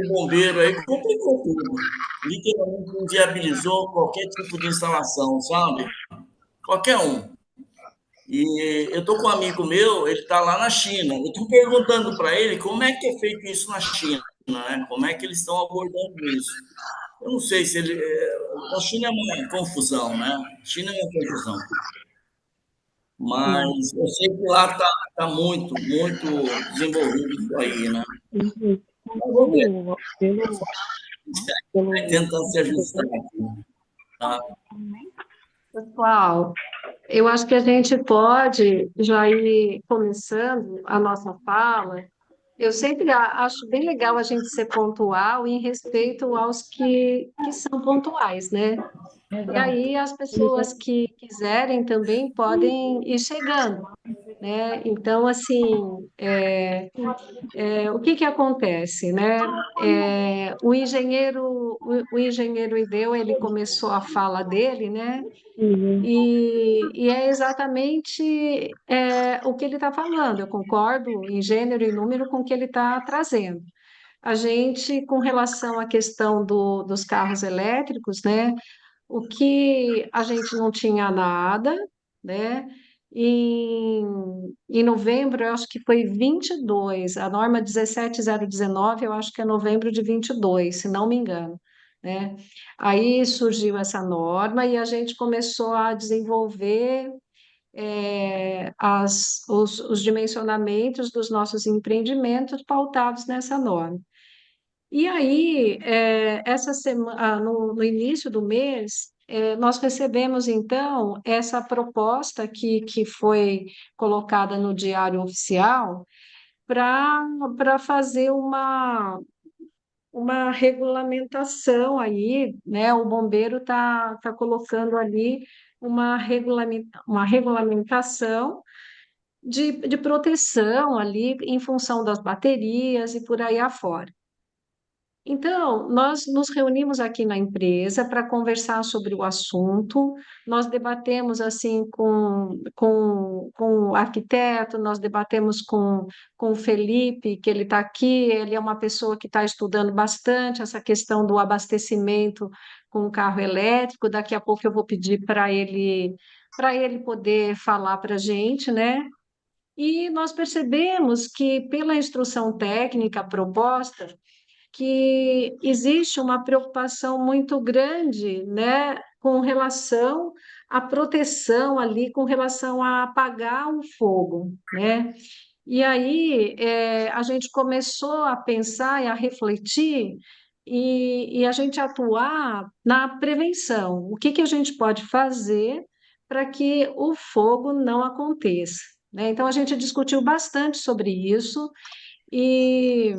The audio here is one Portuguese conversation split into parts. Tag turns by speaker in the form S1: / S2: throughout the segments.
S1: o bombeiro aí complicou tudo. Literalmente inviabilizou qualquer tipo de instalação, sabe? Qualquer um. E eu estou com um amigo meu, ele está lá na China. Eu estou perguntando para ele como é que é feito isso na China, né? Como é que eles estão abordando isso. Eu não sei se ele. A China é uma confusão, né? A China é uma confusão.
S2: Sim.
S1: Mas eu sei que lá está muito desenvolvido isso aí, né?
S2: Uhum.
S1: Mas vamos ver. Vai
S2: Pelo
S1: tentar se ajustar aqui. Tá?
S2: pessoal, eu acho que a gente pode já ir começando a nossa fala. Eu sempre acho bem legal a gente ser pontual em respeito aos que são pontuais, né? E aí as pessoas que quiserem também podem ir chegando, né? Então, assim, o que que acontece, né? O engenheiro Ideu, ele começou a fala dele, né? E é exatamente o que ele está falando. Eu concordo em gênero e número com o que ele está trazendo. A gente, com relação à questão dos carros elétricos, né? O que a gente não tinha nada, né? Em novembro, eu acho que foi 22, a norma 17019, eu acho que é novembro de 22, se não me engano, né? Aí surgiu essa norma e a gente começou a desenvolver os dimensionamentos dos nossos empreendimentos pautados nessa norma. E aí, essa semana, no início do mês, nós recebemos, então, essa proposta que foi colocada no Diário Oficial para fazer uma regulamentação aí, né? O bombeiro tá colocando ali uma regulamentação de proteção ali em função das baterias e por aí afora. Então, nós nos reunimos aqui na empresa para conversar sobre o assunto. Nós debatemos assim com o arquiteto, nós debatemos com o Felipe, que ele está aqui, ele é uma pessoa que está estudando bastante essa questão do abastecimento com o carro elétrico. Daqui a pouco eu vou pedir para ele poder falar para a gente, né? E nós percebemos que, pela instrução técnica proposta, que existe uma preocupação muito grande, né, com relação à proteção ali, com relação a apagar o fogo, né? E aí a gente começou a pensar e a refletir e a gente atuar na prevenção. O que que a gente pode fazer para que o fogo não aconteça, né? Então a gente discutiu bastante sobre isso e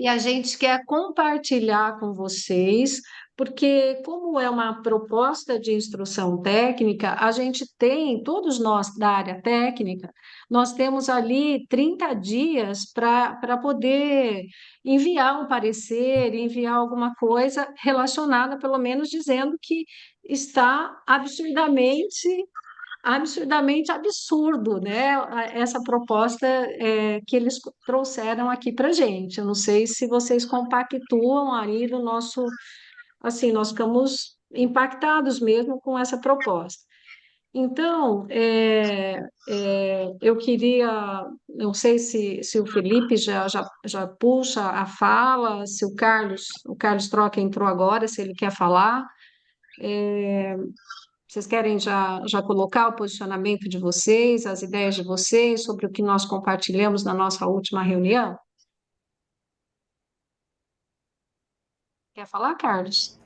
S2: a gente quer compartilhar com vocês, porque, como é uma proposta de instrução técnica, a gente tem, todos nós da área técnica, nós temos ali 30 dias para poder enviar um parecer, enviar alguma coisa relacionada, pelo menos dizendo que está absurdamente absurdo, né? Essa proposta que eles trouxeram aqui para gente. Eu não sei se vocês compactuam aí no nosso, assim, nós ficamos impactados mesmo com essa proposta. Então, eu queria, não sei se o Felipe já puxa a fala, se o Carlos Troca entrou agora, se ele quer falar. Vocês querem já colocar o posicionamento de vocês, as ideias de vocês sobre o que nós compartilhamos na nossa última reunião? Quer falar, Carlos?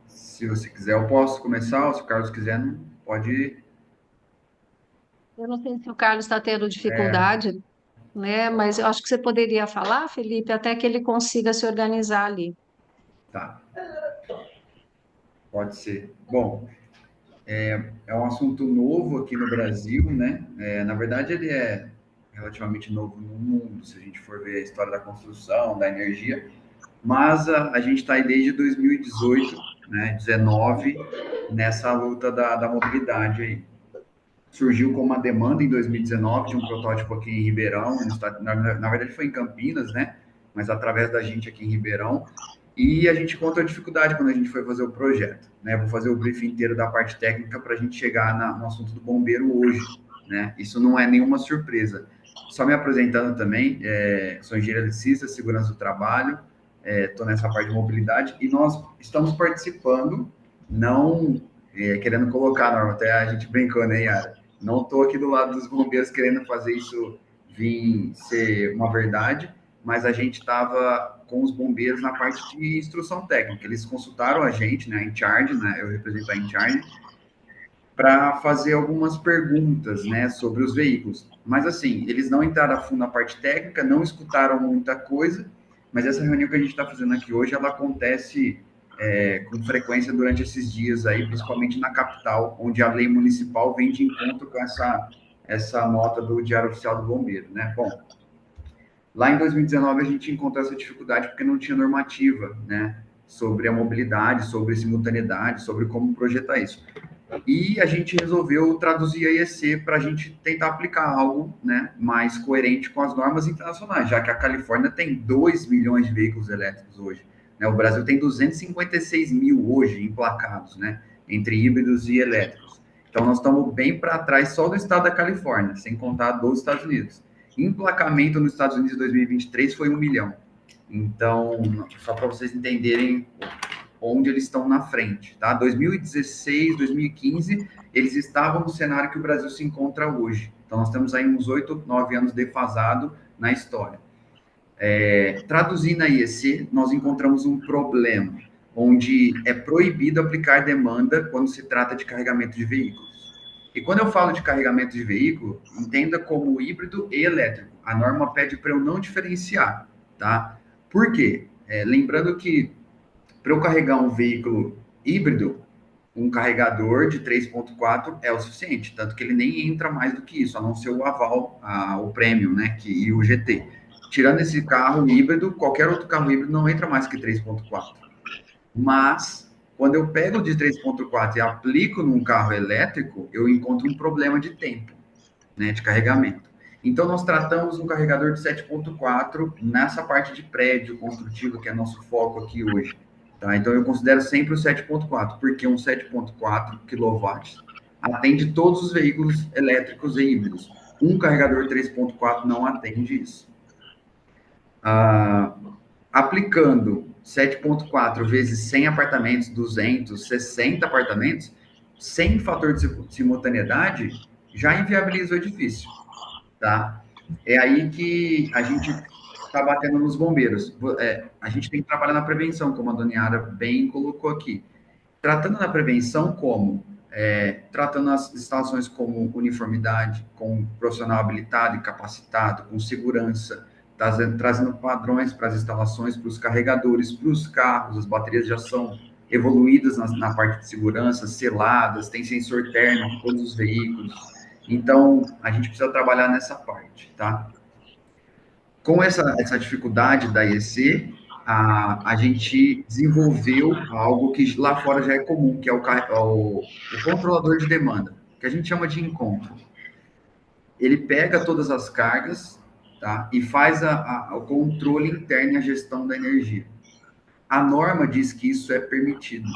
S3: Se você quiser, eu posso começar, ou se o Carlos quiser, não pode.
S2: Eu não sei se o Carlos está tendo dificuldade, né? Mas eu acho que você poderia falar, Felipe, até que ele consiga se organizar ali.
S3: Tá, pode ser. Bom, é um assunto novo aqui no Brasil, né? Na verdade, ele é relativamente novo no mundo, se a gente for ver a história da construção, da energia, mas a gente está aí desde 2018, né, 19, nessa luta da mobilidade aí. Surgiu com uma demanda em 2019 de um protótipo aqui em Ribeirão, no estado, na verdade foi em Campinas, né? Mas através da gente aqui em Ribeirão. E a gente encontrou dificuldade quando a gente foi fazer o projeto, né? Vou fazer o briefing inteiro da parte técnica para a gente chegar no assunto do bombeiro hoje, né? Isso não é nenhuma surpresa. Só me apresentando também, sou engenheiro eletricista, segurança do trabalho, estou nessa parte de mobilidade e nós estamos participando, não querendo colocar, Norma, até a gente brincou, né, Yara? Não estou aqui do lado dos bombeiros querendo fazer isso vir ser uma verdade, mas a gente estava com os bombeiros na parte de instrução técnica. Eles consultaram a gente, né, a InCharge, né, eu represento a InCharge, para fazer algumas perguntas, né, sobre os veículos. Mas, assim, eles não entraram a fundo na parte técnica, não escutaram muita coisa, mas essa reunião que a gente está fazendo aqui hoje, ela acontece com frequência durante esses dias aí, principalmente na capital, onde a lei municipal vem de encontro com essa nota do Diário Oficial do Bombeiro, né? Bom, lá em 2019 a gente encontrou essa dificuldade porque não tinha normativa, né, sobre a mobilidade, sobre simultaneidade, sobre como projetar isso. E a gente resolveu traduzir a IEC para a gente tentar aplicar algo, né, mais coerente com as normas internacionais, já que a Califórnia tem 2 milhões de veículos elétricos hoje, né? O Brasil tem 256 mil hoje emplacados, né, entre híbridos e elétricos. Então, nós estamos bem para trás só do estado da Califórnia, sem contar dos Estados Unidos. Emplacamento nos Estados Unidos em 2023 foi 1 milhão. Então, só para vocês entenderem onde eles estão na frente, tá? 2016, 2015, eles estavam no cenário que o Brasil se encontra hoje. Então, nós temos aí uns 8, 9 anos defasado na história. Traduzindo a IEC, nós encontramos um problema, onde é proibido aplicar demanda quando se trata de carregamento de veículos. E quando eu falo de carregamento de veículo, entenda como híbrido e elétrico. A norma pede para eu não diferenciar, tá? Por quê? Lembrando que para eu carregar um veículo híbrido, um carregador de 3.4 é o suficiente, tanto que ele nem entra mais do que isso, a não ser o aval, o Premium, né, e o GT. Tirando esse carro híbrido, qualquer outro carro híbrido não entra mais que 3.4. Mas, quando eu pego de 3.4 e aplico num carro elétrico, eu encontro um problema de tempo, né, de carregamento. Então, nós tratamos um carregador de 7.4 nessa parte de prédio construtivo, que é nosso foco aqui hoje. Tá? Então, eu considero sempre o 7.4, porque um 7.4 kW atende todos os veículos elétricos e híbridos. Um carregador 3.4 não atende isso. Aplicando 7.4 vezes 100 apartamentos, 260 apartamentos, sem fator de simultaneidade, já inviabiliza o edifício, tá? É aí que a gente está batendo nos bombeiros. A gente tem que trabalhar na prevenção, como a Dona Yara bem colocou aqui. Tratando na prevenção como? Tratando as instalações como uniformidade, com profissional habilitado e capacitado, com segurança, trazendo padrões para as instalações, para os carregadores, para os carros, as baterias já são evoluídas na parte de segurança, seladas, tem sensor térmico em todos os veículos. Então, a gente precisa trabalhar nessa parte, tá? Com essa dificuldade da IEC, a gente desenvolveu algo que lá fora já é comum, que é o controlador de demanda, que a gente chama de encontro. Ele pega todas as cargas, tá, e faz o controle interno e a gestão da energia. A norma diz que isso é permitido,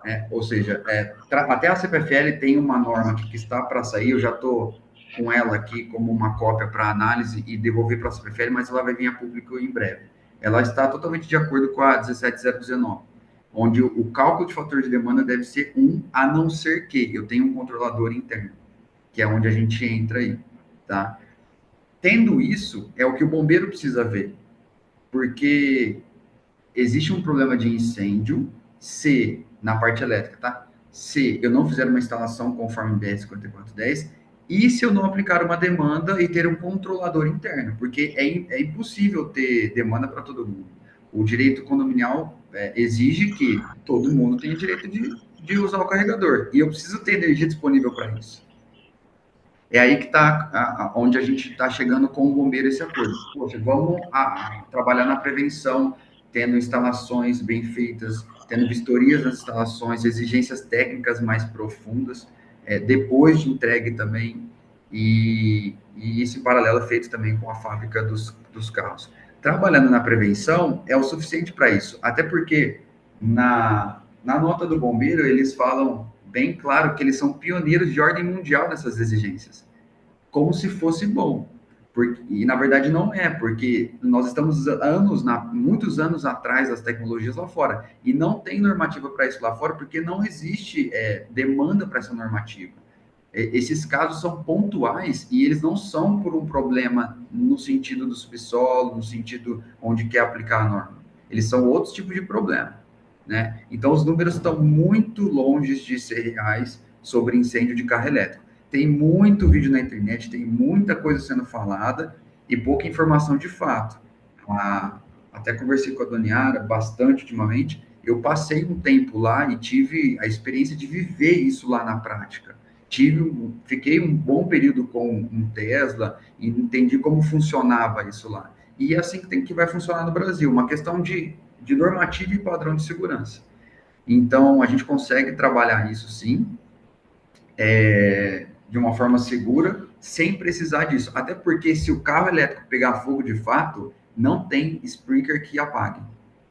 S3: né? Ou seja, até a CPFL tem uma norma que está para sair, eu já estou com ela aqui como uma cópia para análise e devolver para a CPFL, mas ela vai vir a público em breve. Ela está totalmente de acordo com a 17019, onde o cálculo de fator de demanda deve ser 1, a não ser que eu tenha um controlador interno, que é onde a gente entra aí, tá? Tendo isso, é o que o bombeiro precisa ver, porque existe um problema de incêndio se, na parte elétrica, tá? Se eu não fizer uma instalação conforme o BR 5410 e se eu não aplicar uma demanda e ter um controlador interno, porque é impossível ter demanda para todo mundo. O direito condominial exige que todo mundo tenha direito de usar o carregador, e eu preciso ter energia disponível para isso. É aí que está onde a gente está chegando com o bombeiro esse acordo. Poxa, vamos trabalhar na prevenção, tendo instalações bem feitas, tendo vistorias nas instalações, exigências técnicas mais profundas, depois de entregue também, e esse paralelo é feito também com a fábrica dos carros. Trabalhando na prevenção é o suficiente para isso, até porque na nota do bombeiro eles falam bem claro que eles são pioneiros de ordem mundial nessas exigências, como se fosse bom. E na verdade não é, porque nós estamos muitos anos atrás das tecnologias lá fora, e não tem normativa para isso lá fora, porque não existe demanda para essa normativa. Esses casos são pontuais e eles não são por um problema no sentido do subsolo, no sentido onde quer aplicar a norma. Eles são outros tipos de problema, né? Então, os números estão muito longe de ser reais sobre incêndio de carro elétrico. Tem muito vídeo na internet, tem muita coisa sendo falada e pouca informação de fato. Até conversei com a Doniara bastante ultimamente. Eu passei um tempo lá e tive a experiência de viver isso lá na prática. Fiquei um bom período com um Tesla e entendi como funcionava isso lá. E é assim que vai funcionar no Brasil, uma questão de normativa e padrão de segurança. Então, a gente consegue trabalhar isso sim, de uma forma segura, sem precisar disso. Até porque se o carro elétrico pegar fogo de fato, não tem sprinkler que apague,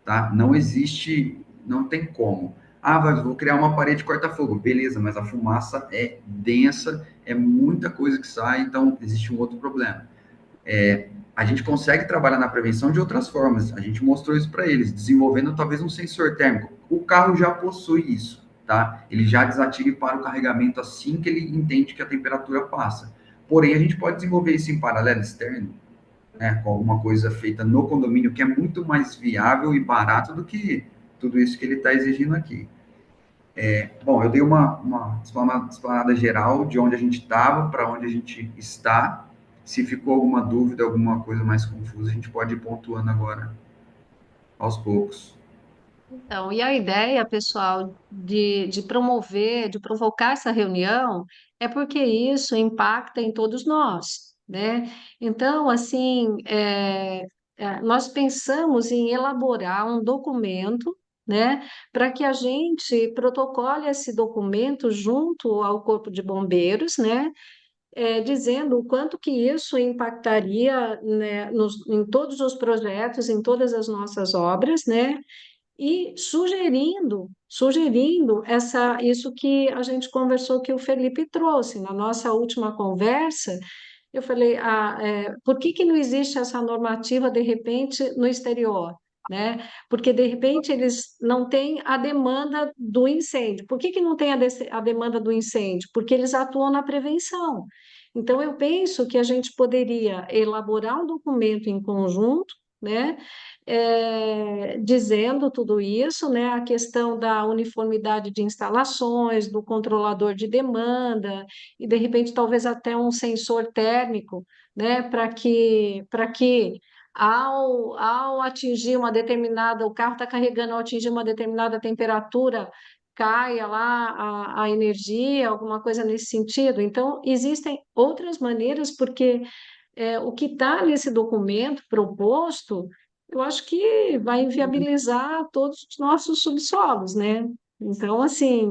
S3: tá? Não existe, não tem como. Ah, vou criar uma parede corta-fogo. Beleza, mas a fumaça é densa, é muita coisa que sai, então existe um outro problema. A gente consegue trabalhar na prevenção de outras formas. A gente mostrou isso para eles, desenvolvendo talvez um sensor térmico. O carro já possui isso, tá? Ele já desativa e para o carregamento assim que ele entende que a temperatura passa. Porém, a gente pode desenvolver isso em paralelo externo, né, com alguma coisa feita no condomínio, que é muito mais viável e barato do que tudo isso que ele está exigindo aqui. Bom, eu dei uma explanada geral de onde a gente estava, para onde a gente está. Se ficou alguma dúvida, alguma coisa mais confusa, a gente pode ir pontuando agora, aos poucos.
S2: Então, e a ideia, pessoal, de promover, de provocar essa reunião, é porque isso impacta em todos nós, né? Então, assim, nós pensamos em elaborar um documento, né, para que a gente protocole esse documento junto ao Corpo de Bombeiros, né, dizendo o quanto que isso impactaria, né, em todos os projetos, em todas as nossas obras, né? E sugerindo isso que a gente conversou, que o Felipe trouxe na nossa última conversa. Eu falei, por que que não existe essa normativa de repente no exterior? Né? Porque de repente eles não têm a demanda do incêndio. Por que que não tem a demanda do incêndio? Porque eles atuam na prevenção. Então eu penso que a gente poderia elaborar um documento em conjunto, né? Dizendo tudo isso, né, a questão da uniformidade de instalações, do controlador de demanda, e de repente talvez até um sensor térmico, né, para que ao atingir uma determinada, o carro está carregando, ao atingir uma determinada temperatura, caia lá a energia, alguma coisa nesse sentido. Então, existem outras maneiras, porque o que está nesse documento proposto, eu acho que vai inviabilizar todos os nossos subsolos, né? Então, assim,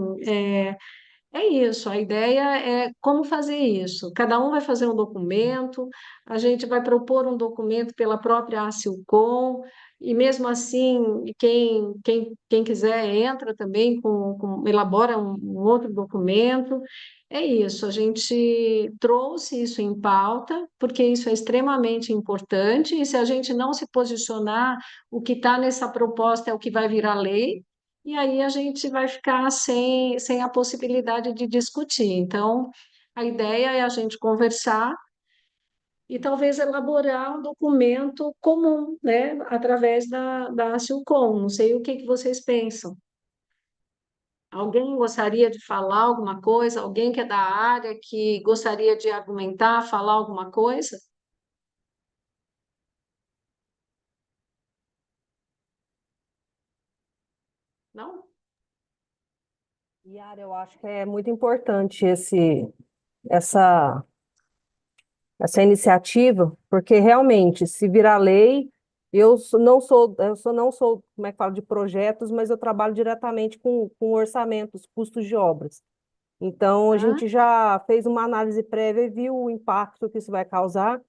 S2: é isso, a ideia é como fazer isso. Cada um vai fazer um documento, a gente vai propor um documento pela própria ACILCOM, e mesmo assim, quem quiser entra também, elabora um outro documento. É isso, a gente trouxe isso em pauta, porque isso é extremamente importante, e se a gente não se posicionar, o que está nessa proposta é o que vai virar lei, e aí a gente vai ficar sem a possibilidade de discutir. Então, a ideia é a gente conversar e talvez elaborar um documento comum, né, através da ACILCOM. Não sei o que que vocês pensam. Alguém gostaria de falar alguma coisa? Alguém que é da área que gostaria de argumentar, falar alguma coisa? Não?
S4: Yara, eu acho que é muito importante essa, essa iniciativa, porque realmente, se virar lei, não sou, como é que fala, de projetos, mas eu trabalho diretamente com orçamentos, custos de obras. Então, a
S2: Tá?
S4: gente já fez uma análise prévia e viu o impacto que isso vai causar.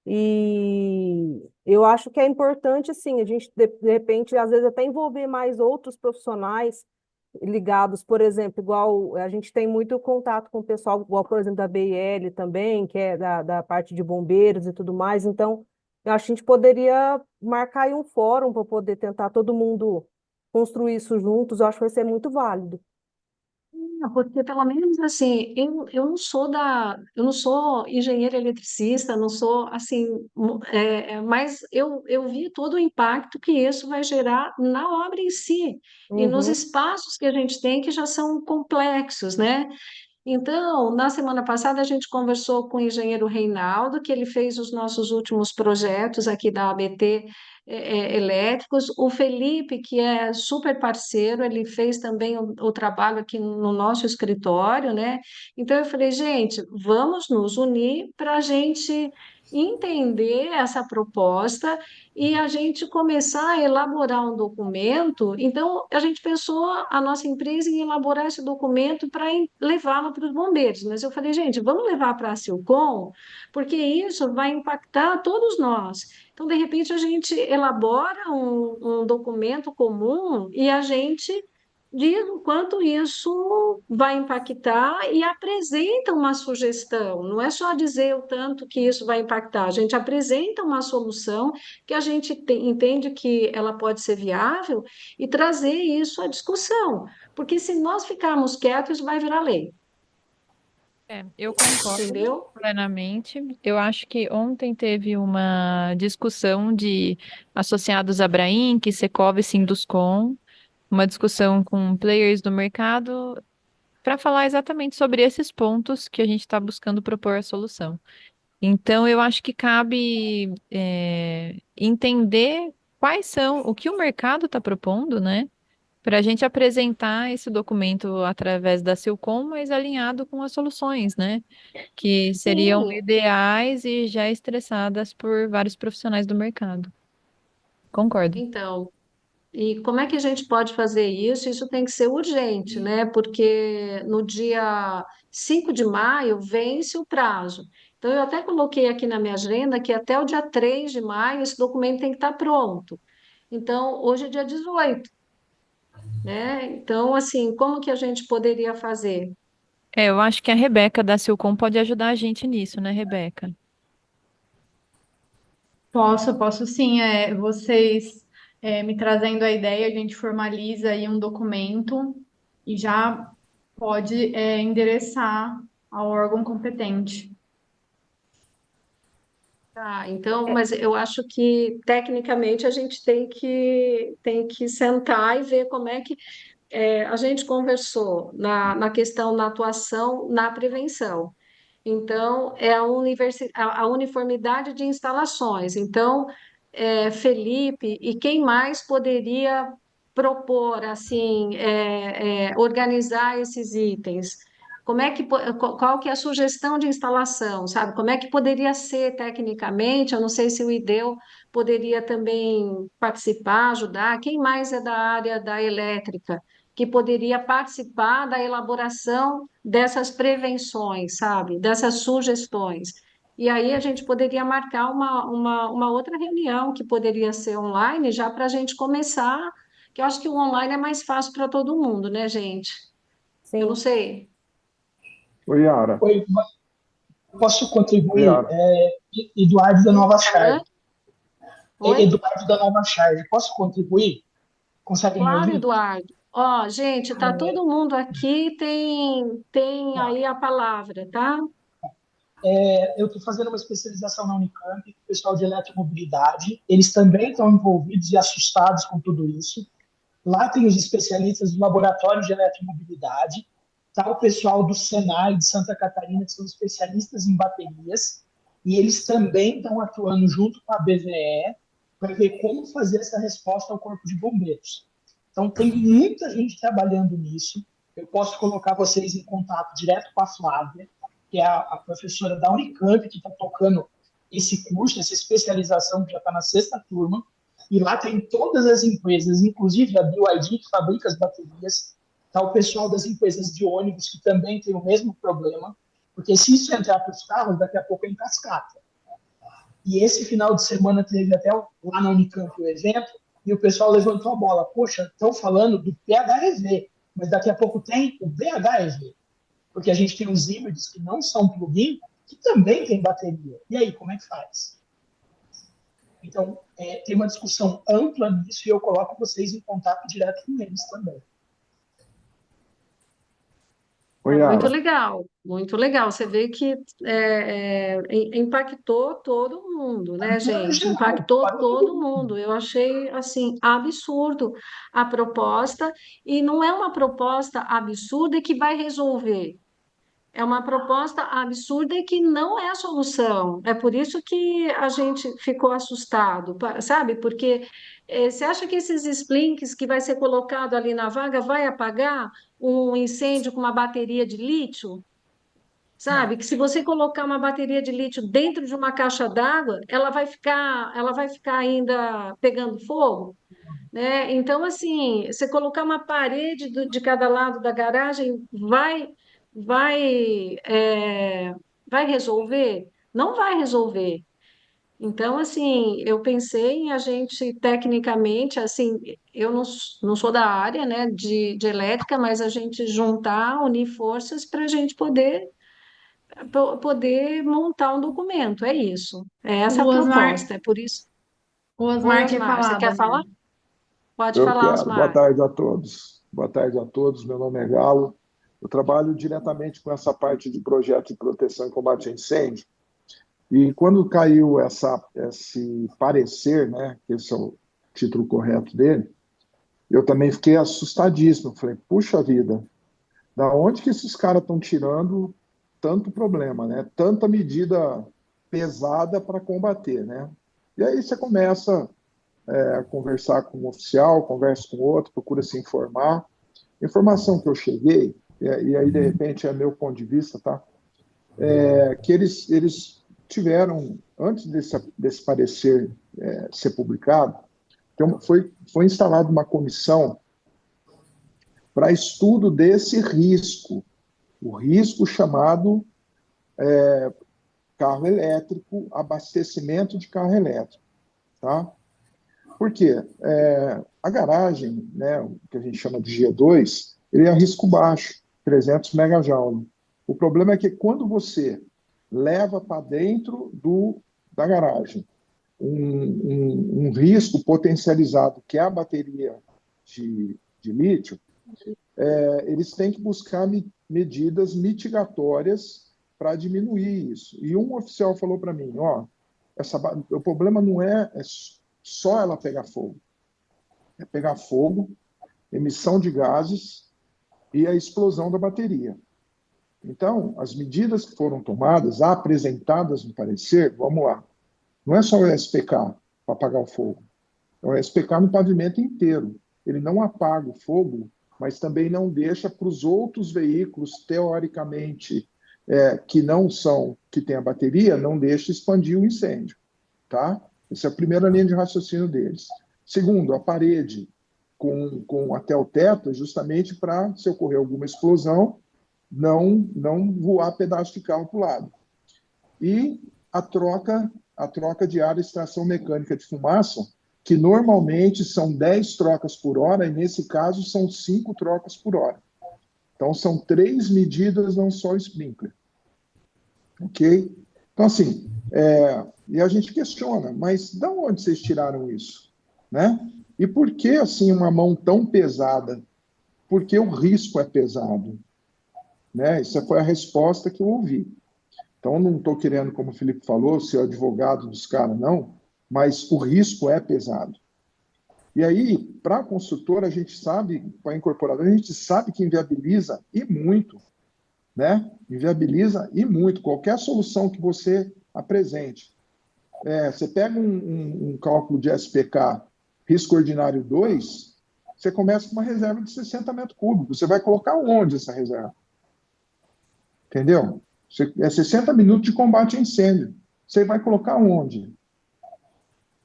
S4: E eu acho que é importante, assim, a gente, de repente, às vezes até envolver mais outros profissionais ligados, por exemplo, igual a gente tem muito contato com o pessoal, igual, por exemplo, da BIL também, que é da parte de bombeiros e tudo mais. Então, eu acho que a gente poderia marcar aí um fórum para poder tentar todo mundo construir isso juntos. Eu acho que vai ser muito válido.
S2: Porque pelo menos assim, eu não sou engenheira eletricista, não sou assim, mas eu vi todo o impacto que isso vai gerar na obra em si e nos
S4: Uhum.
S2: espaços que a gente tem que já são complexos, né? Então, na semana passada, a gente conversou com o engenheiro Reinaldo, que ele fez os nossos últimos projetos aqui da ABT elétricos. O Felipe, que é super parceiro, ele fez também o trabalho aqui no nosso escritório, né? Então, eu falei, gente, vamos nos unir para a gente entender essa proposta e a gente começar a elaborar um documento. Então, a gente pensou, a nossa empresa, em elaborar esse documento para levá-lo para os bombeiros. Mas eu falei, gente, vamos levar para a Silcom, porque isso vai impactar todos nós. Então, de repente, a gente elabora um documento comum e a gente diz o quanto isso vai impactar e apresenta uma sugestão. Não é só dizer o tanto que isso vai impactar, a gente apresenta uma solução que a gente entende que ela pode ser viável e trazer isso à discussão. Porque se nós ficarmos quietos, isso vai virar lei,
S5: Eu concordo
S2: entendeu?
S5: plenamente. Eu acho que ontem teve uma discussão de associados à Abrainc, Secov e Sinduscom, uma discussão com players do mercado para falar exatamente sobre esses pontos que a gente está buscando propor a solução. Então, eu acho que cabe entender quais são, o que o mercado está propondo, né? Para a gente apresentar esse documento através da Silcom, mas alinhado com as soluções, né? Que seriam
S2: Sim,
S5: ideais e já estressadas por vários profissionais do mercado. Concordo.
S2: então. E como é que a gente pode fazer isso? Isso tem que ser urgente, né? Porque no dia 5 de maio vence o prazo. Então, eu até coloquei aqui na minha agenda que até o dia 3 de maio esse documento tem que estar pronto. Então, hoje é dia 18, né? Então, assim, como que a gente poderia fazer?
S5: Eu acho que a Rebeca da Silcom pode ajudar a gente nisso, né, Rebeca?
S6: Posso sim. Vocês me trazendo a ideia, a gente formaliza aí um documento e já pode endereçar ao órgão competente.
S2: Tá, então, mas eu acho que tecnicamente a gente tem que sentar e ver como é que a gente conversou na questão na atuação, na prevenção. Então, é a uniformidade de instalações. Então, Felipe, e quem mais poderia propor, assim, organizar esses itens? Como é que, qual que é a sugestão de instalação, sabe? Como é que poderia ser tecnicamente? Eu não sei se o IDEU poderia também participar, ajudar. Quem mais é da área da elétrica que poderia participar da elaboração dessas prevenções, sabe? Dessas sugestões? E aí a gente poderia marcar uma outra reunião que poderia ser online, já para a gente começar, que eu acho que o online é mais fácil para todo mundo, né, gente? Eu não
S4: Sim.
S2: sei.
S7: Oi, Yara.
S8: Oi, posso
S7: Oi,
S8: contribuir?
S7: Yara.
S8: Eduardo da Nova
S2: Hã?
S8: Charge.
S2: Oi?
S8: Eduardo da Nova Charge. Posso contribuir? Conseguem me
S2: Claro,
S8: ouvir?
S2: Eduardo. Ó, gente, tá todo mundo aqui, tem
S8: Tá.
S2: aí a palavra, tá?
S8: Eu estou fazendo uma especialização na Unicamp, com o pessoal de eletromobilidade. Eles também estão envolvidos e assustados com tudo isso. Lá tem os especialistas do laboratório de eletromobilidade. Tá o pessoal do Senai de Santa Catarina, que são especialistas em baterias. E eles também estão atuando junto com a BVE para ver como fazer essa resposta ao Corpo de Bombeiros. Então, tem muita gente trabalhando nisso. Eu posso colocar vocês em contato direto com a Flávia, que é a professora da Unicamp, que está tocando esse curso, essa especialização, que já está na 6ª turma. E lá tem todas as empresas, inclusive a BYD, que fabrica as baterias, tá o pessoal das empresas de ônibus, que também tem o mesmo problema, porque se isso entrar para os carros, daqui a pouco é em cascata. E esse final de semana teve até lá na Unicamp o evento, e o pessoal levantou a bola. Poxa, estão falando do PHEV, mas daqui a pouco tem o BHEV, porque a gente tem os híbridos que não são plug-in, que também tem bateria. E aí, como é que faz? Então, tem uma discussão ampla nisso e eu coloco vocês em contato direto com eles também.
S7: Oi,
S2: Muito
S7: Yara.
S2: legal, muito legal. Você vê que impactou todo mundo, né, gente? Impactou todo mundo. Eu achei assim absurdo a proposta, e não é uma proposta absurda que vai resolver. É uma proposta absurda e que não é a solução. É por isso que a gente ficou assustado, sabe? Porque você acha que esses splinks que vai ser colocado ali na vaga vai apagar um incêndio com uma bateria de lítio? Sabe? Que se você colocar uma bateria de lítio dentro de uma caixa d'água, ela vai ficar ainda pegando fogo, né? Então, assim, você colocar uma parede de cada lado da garagem vai, é, vai resolver? Não vai resolver. Então, assim, eu pensei em a gente, tecnicamente, assim, eu não sou da área, né, de elétrica, mas a gente juntar, unir forças para a gente poder montar um documento, é isso. É essa a
S6: O Osmar,
S2: proposta, é por isso.
S6: o Osmar quer
S2: Osmar, você
S6: falar,
S2: quer falar?
S6: Daniel.
S2: Pode
S7: Eu
S2: falar,
S7: quero. Boa
S2: Osmar.
S7: tarde a todos. Boa tarde a todos. Meu nome é Galo. Eu trabalho diretamente com essa parte de projeto de proteção e combate a incêndio. E quando caiu esse parecer, né, que esse é o título correto dele, eu também fiquei assustadíssimo. Falei, puxa vida, da onde que esses caras estão tirando tanto problema, né? Tanta medida pesada para combater, né? E aí você começa a conversar com um oficial, conversa com outro, procura se informar. Informação que eu cheguei, e aí de repente é meu ponto de vista, tá? É que eles tiveram, antes desse parecer ser publicado, então foi instalada uma comissão para estudo desse risco, o risco chamado carro elétrico, abastecimento de carro elétrico, tá? Por quê? A garagem, né, o que a gente chama de G2, ele é risco baixo, 300 megajoule. O problema é que quando você leva para dentro da garagem um risco potencializado, que é a bateria de lítio, eles têm que buscar medidas mitigatórias para diminuir isso. E um oficial falou para mim, ó, o problema não é só ela pegar fogo. É pegar fogo, emissão de gases e a explosão da bateria. Então, as medidas que foram tomadas, apresentadas no parecer, vamos lá, não é só o SPK para apagar o fogo, é o SPK no pavimento inteiro. Ele não apaga o fogo, mas também não deixa para os outros veículos, teoricamente, que não são, que tem a bateria, não deixa expandir o incêndio, tá? Essa é a primeira linha de raciocínio deles. Segundo, a parede com até o teto, justamente para, se ocorrer alguma explosão, não voar pedaço de carro para o lado. E a troca de ar e extração mecânica de fumaça, que normalmente são 10 trocas por hora, e nesse caso são 5 trocas por hora. Então, são 3 medidas, não só o sprinkler. Ok? Então, assim, e a gente questiona, mas de onde vocês tiraram isso? Né? E por que, assim, uma mão tão pesada? Porque o risco é pesado. Né? Essa foi a resposta que eu ouvi. Então, não estou querendo, como o Felipe falou, ser advogado dos caras, não, mas o risco é pesado. E aí, para a construtora, a gente sabe, para a incorporadora, a gente sabe que inviabiliza e muito, né? Inviabiliza e muito qualquer solução que você apresente. Você pega um cálculo de SPK, risco ordinário 2, você começa com uma reserva de 60 metros cúbicos. Você vai colocar onde essa reserva? Entendeu? É 60 minutos de combate a incêndio. Você vai colocar onde?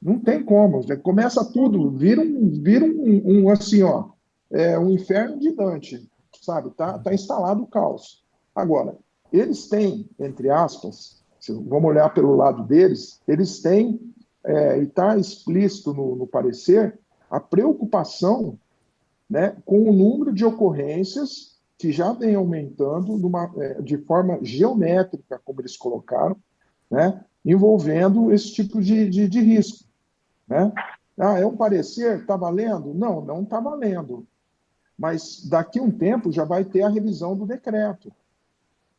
S7: Não tem como. Começa tudo, vira um assim, ó, um inferno de Dante, sabe? Tá instalado o caos. Agora, eles têm, entre aspas, vamos olhar pelo lado deles, eles têm, e está explícito no parecer, a preocupação, né, com o número de ocorrências que já vem aumentando de forma geométrica, como eles colocaram, né, envolvendo esse tipo de risco. Né? Ah, é um parecer? Está valendo? Não, não está valendo. Mas daqui a um tempo já vai ter a revisão do decreto.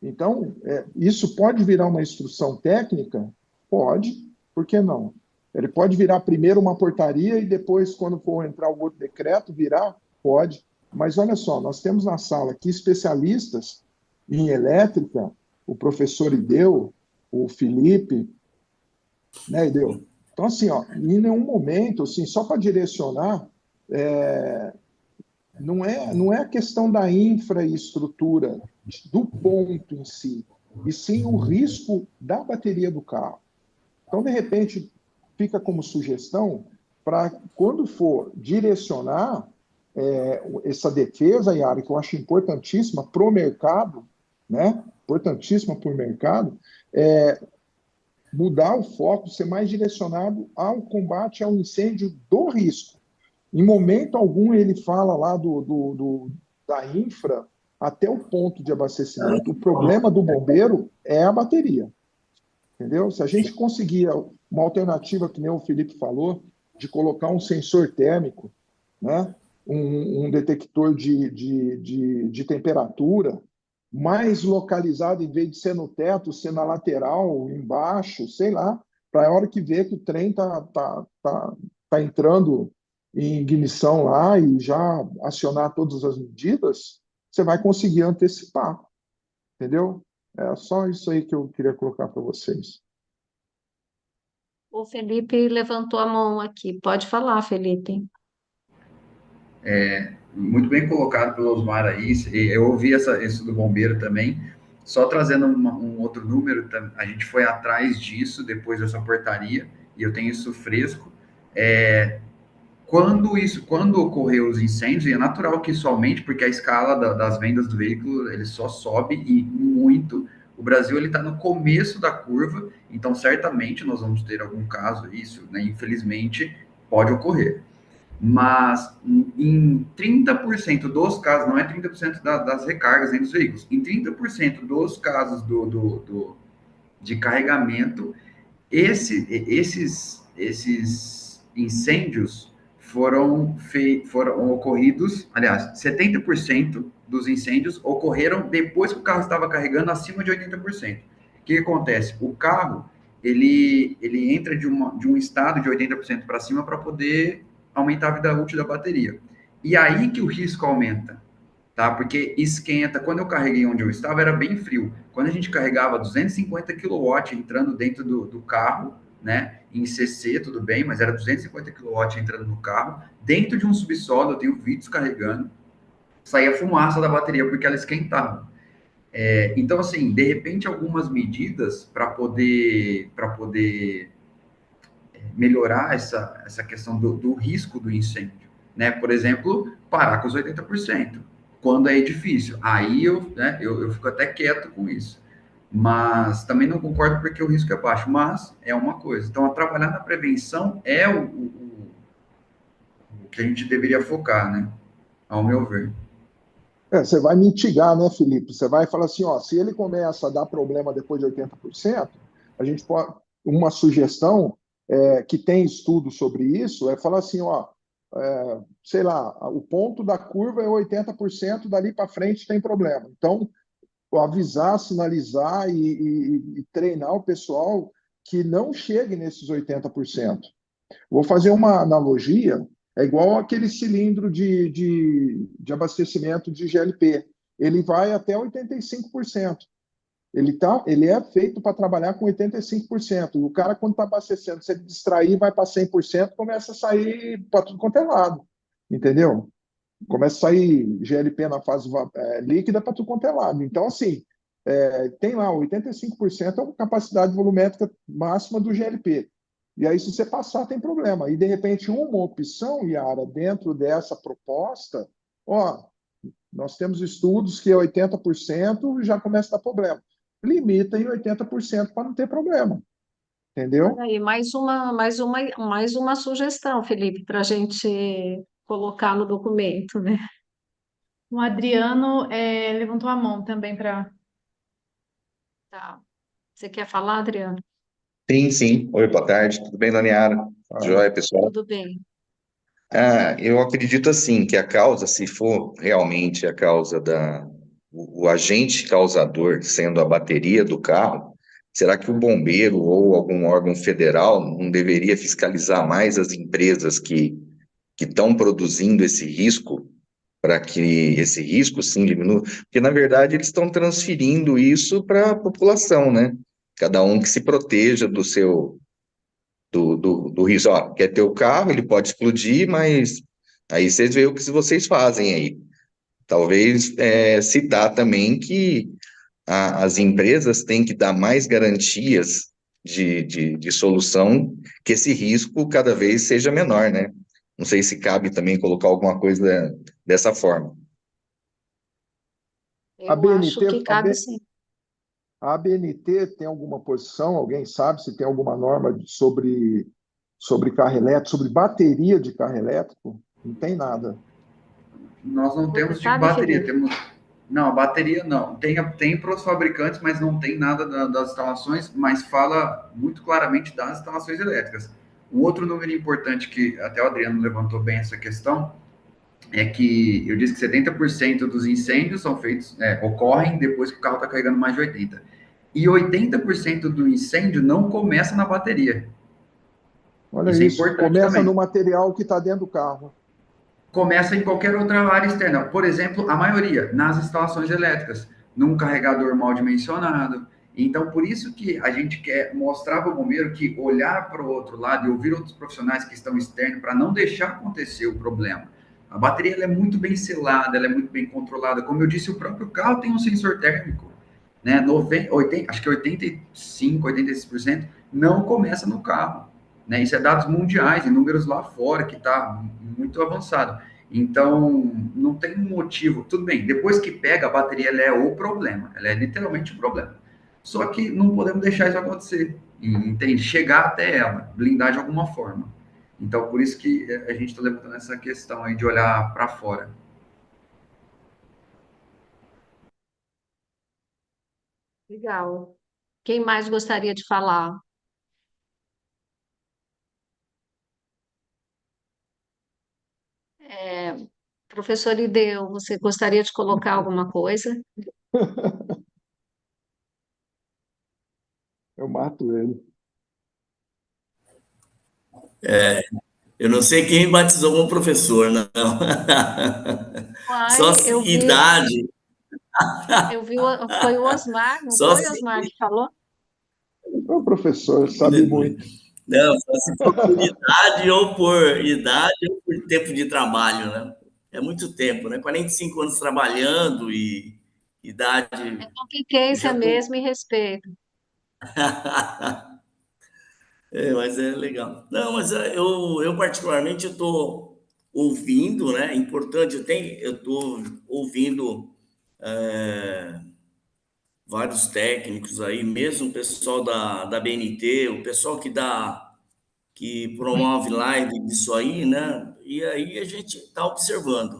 S7: Então, isso pode virar uma instrução técnica? Pode, por que não? Ele pode virar primeiro uma portaria e depois, quando for entrar o outro decreto, virar? Pode. Mas olha só, nós temos na sala aqui especialistas em elétrica, o professor Ideu, o Felipe, né, Ideu? Então, assim, ó, em nenhum momento, assim, só para direcionar, não é a questão da infraestrutura, do ponto em si, e sim o risco da bateria do carro. Então, de repente, fica como sugestão para, quando for direcionar essa defesa, Yara, que eu acho importantíssima para o mercado, né? Importantíssima para o mercado, mudar o foco, ser mais direcionado ao combate ao incêndio do risco. Em momento algum ele fala lá da infra até o ponto de abastecimento. O problema do bombeiro é a bateria, entendeu? Se a gente conseguir uma alternativa, que nem o Felipe falou, de colocar um sensor térmico, né? um detector de temperatura, mais localizado, em vez de ser no teto, ser na lateral, embaixo, sei lá, para a hora que vê que o trem tá entrando em ignição lá e já acionar todas as medidas, você vai conseguir antecipar, entendeu? É só isso aí que eu queria colocar para vocês.
S2: O Felipe levantou a mão aqui. Pode falar, Felipe.
S3: Muito bem colocado pelo Osmar aí. Eu ouvi isso do bombeiro também. Só trazendo um outro número, a gente foi atrás disso depois dessa portaria, e eu tenho isso fresco. Quando ocorreu os incêndios, e é natural que isso aumente, porque a escala das vendas do veículo ele só sobe e muito. O Brasil ele está no começo da curva, então certamente nós vamos ter algum caso, isso, né, infelizmente, pode ocorrer. Mas em 30% dos casos, não é 30% das recargas nem dos veículos, em 30% dos casos de carregamento, esses incêndios foram ocorridos, aliás, 70% dos incêndios ocorreram depois que o carro estava carregando acima de 80%. O que acontece? O carro, ele entra de um estado de 80% para cima para poder aumentar a vida útil da bateria. E aí que o risco aumenta, tá? Porque esquenta. Quando eu carreguei onde eu estava, era bem frio. Quando a gente carregava 250 kW entrando dentro do carro, né? Em CC, tudo bem, mas era 250 kW entrando no carro. Dentro de um subsolo, eu tenho vídeos carregando, saía fumaça da bateria porque ela esquentava. Então, assim, de repente, algumas medidas para poder melhorar essa questão do risco do incêndio, né? Por exemplo, parar com os 80%, quando é difícil. Aí eu fico até quieto com isso. Mas também não concordo porque o risco é baixo, mas é uma coisa. Então, trabalhar na prevenção é o que a gente deveria focar, né? Ao meu ver.
S7: Você vai mitigar, né, Felipe? Você vai falar assim, ó, se ele começa a dar problema depois de 80%, a gente pode, uma sugestão que tem estudo sobre isso, é falar assim, ó, sei lá, o ponto da curva é 80%, dali para frente tem problema. Então, avisar, sinalizar e treinar o pessoal que não chegue nesses 80%. Vou fazer uma analogia, é igual aquele cilindro de abastecimento de GLP. Ele vai até 85%. Ele é feito para trabalhar com 85%. O cara, quando está abastecendo, se ele distrair, vai para 100%, começa a sair para tudo quanto é lado. Entendeu? Começa a sair GLP na fase líquida para tudo quanto é lado. Então, assim, tem lá 85% é a capacidade volumétrica máxima do GLP. E aí, se você passar, tem problema. E, de repente, uma opção, Yara, dentro dessa proposta, ó, nós temos estudos que 80% já começa a dar problema. Limita em 80% para não ter problema. Entendeu?
S2: Olha aí, mais uma sugestão, Felipe, para a gente colocar no documento, né?
S6: O Adriano levantou a mão também para.
S2: Tá. Você quer falar, Adriano?
S9: Sim, sim. Oi, boa tarde. Tudo bem, Daniara? Joia, pessoal?
S2: Tudo bem.
S9: Eu acredito assim que a causa, se for realmente a causa o agente causador sendo a bateria do carro, será que o bombeiro ou algum órgão federal não deveria fiscalizar mais as empresas que estão produzindo esse risco, para que esse risco sim diminua? Porque, na verdade, eles estão transferindo isso para a população, né? Cada um que se proteja do risco. Ó, quer ter o carro, ele pode explodir, mas aí vocês veem o que vocês fazem aí. Talvez citar também que as empresas têm que dar mais garantias de solução, que esse risco cada vez seja menor, né? Não sei se cabe também colocar alguma coisa dessa forma.
S7: A
S2: Eu acho
S7: BNT,
S2: que cabe sim.
S7: a ABNT tem alguma posição? Alguém sabe se tem alguma norma sobre carro elétrico, sobre bateria de carro elétrico? Não tem nada.
S3: Nós não
S2: Você
S3: temos de
S2: sabe,
S3: bateria,
S2: Felipe?
S3: temos. Não, bateria não. Tem para os fabricantes, mas não tem nada das instalações, mas fala muito claramente das instalações elétricas. Um outro número importante que até o Adriano levantou bem essa questão é que eu disse que 70% dos incêndios são feitos, ocorrem depois que o carro está carregando mais de 80. E 80% do incêndio não começa na bateria.
S7: Olha
S3: Isso é
S7: isso,
S3: importante
S7: começa no
S3: também.
S7: material que está dentro do carro.
S3: Começa em qualquer outra área externa. Por exemplo, a maioria, nas instalações elétricas, num carregador mal dimensionado. Então, por isso que a gente quer mostrar para o bombeiro que olhar para o outro lado e ouvir outros profissionais que estão externos para não deixar acontecer o problema. A bateria ela é muito bem selada, ela é muito bem controlada. Como eu disse, o próprio carro tem um sensor térmico. Né? 80, acho que 85, 86% não começa no carro. Né? Isso é dados mundiais, em números lá fora, que está muito avançado. Então, não tem um motivo. Tudo bem, depois que pega, a bateria ela é o problema. Ela é literalmente o problema. Só que não podemos deixar isso acontecer. Entende? Chegar até ela, blindar de alguma forma. Então, por isso que a gente está levantando essa questão aí de olhar para fora.
S2: Legal. Quem mais gostaria de falar? Professor Ideu, você gostaria de colocar alguma coisa?
S7: Eu mato ele.
S1: Eu não sei quem me batizou como professor, não. Só
S2: Uai,
S1: se idade,
S2: foi o Osmar, não
S1: só
S2: foi o
S1: se,
S2: Osmar que falou?
S7: O professor sabe muito.
S1: não, só se for por idade ou por tempo de trabalho, né? É muito tempo, né? 45 anos trabalhando e idade, eu
S2: Competência
S1: já tô.
S2: mesmo e respeito.
S1: Mas é legal. Não, mas eu particularmente estou ouvindo, né? É importante, eu estou ouvindo vários técnicos aí, mesmo o pessoal da BNT, o pessoal que promove live disso aí, né? E aí a gente está observando.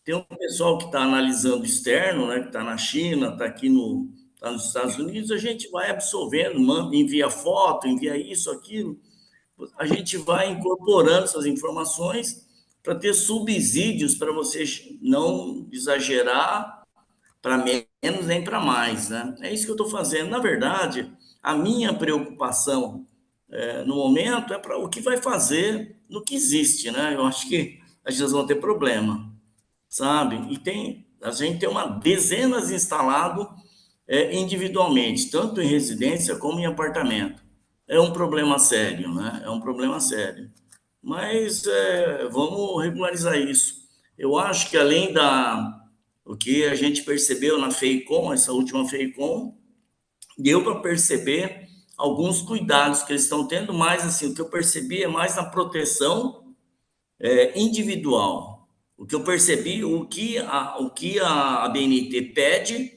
S1: Tem um pessoal que está analisando externo, né? Que está na China, está aqui tá nos Estados Unidos, a gente vai absorvendo, envia foto, envia isso, aquilo. A gente vai incorporando essas informações para ter subsídios para vocês não exagerar para menos nem para mais, né? É isso que eu estou fazendo. Na verdade, a minha preocupação no momento é para o que vai fazer no que existe, né? Eu acho que a gente vão ter problema, sabe? A gente tem uma dezenas instalado individualmente, tanto em residência como em apartamento. É um problema sério, né? É um problema sério. Mas vamos regularizar isso. Eu acho que além o que a gente percebeu na FEICOM, essa última FEICOM, deu para perceber alguns cuidados que eles estão tendo, mas assim, o que eu percebi é mais na proteção individual. O que eu percebi, o que a ABNT pede,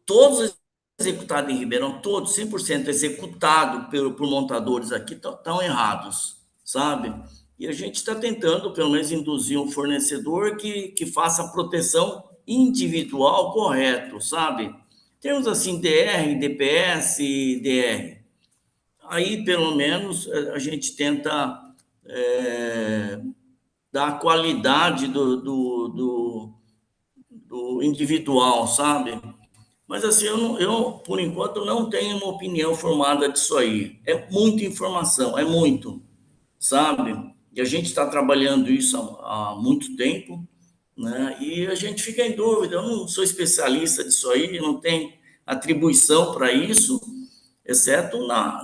S1: todos executados em Ribeirão, todos 100% executados por montadores aqui, estão errados, sabe? E a gente está tentando, pelo menos, induzir um fornecedor que faça a proteção individual correto, sabe? Temos assim DR, DPS, DR. Aí, pelo menos, a gente tenta dar a qualidade do individual, sabe? Mas assim, por enquanto, não tenho uma opinião formada disso aí. É muita informação, é muito, sabe? E a gente está trabalhando isso há muito tempo, né? E a gente fica em dúvida. Eu não sou especialista disso aí, não tenho atribuição para isso, exceto na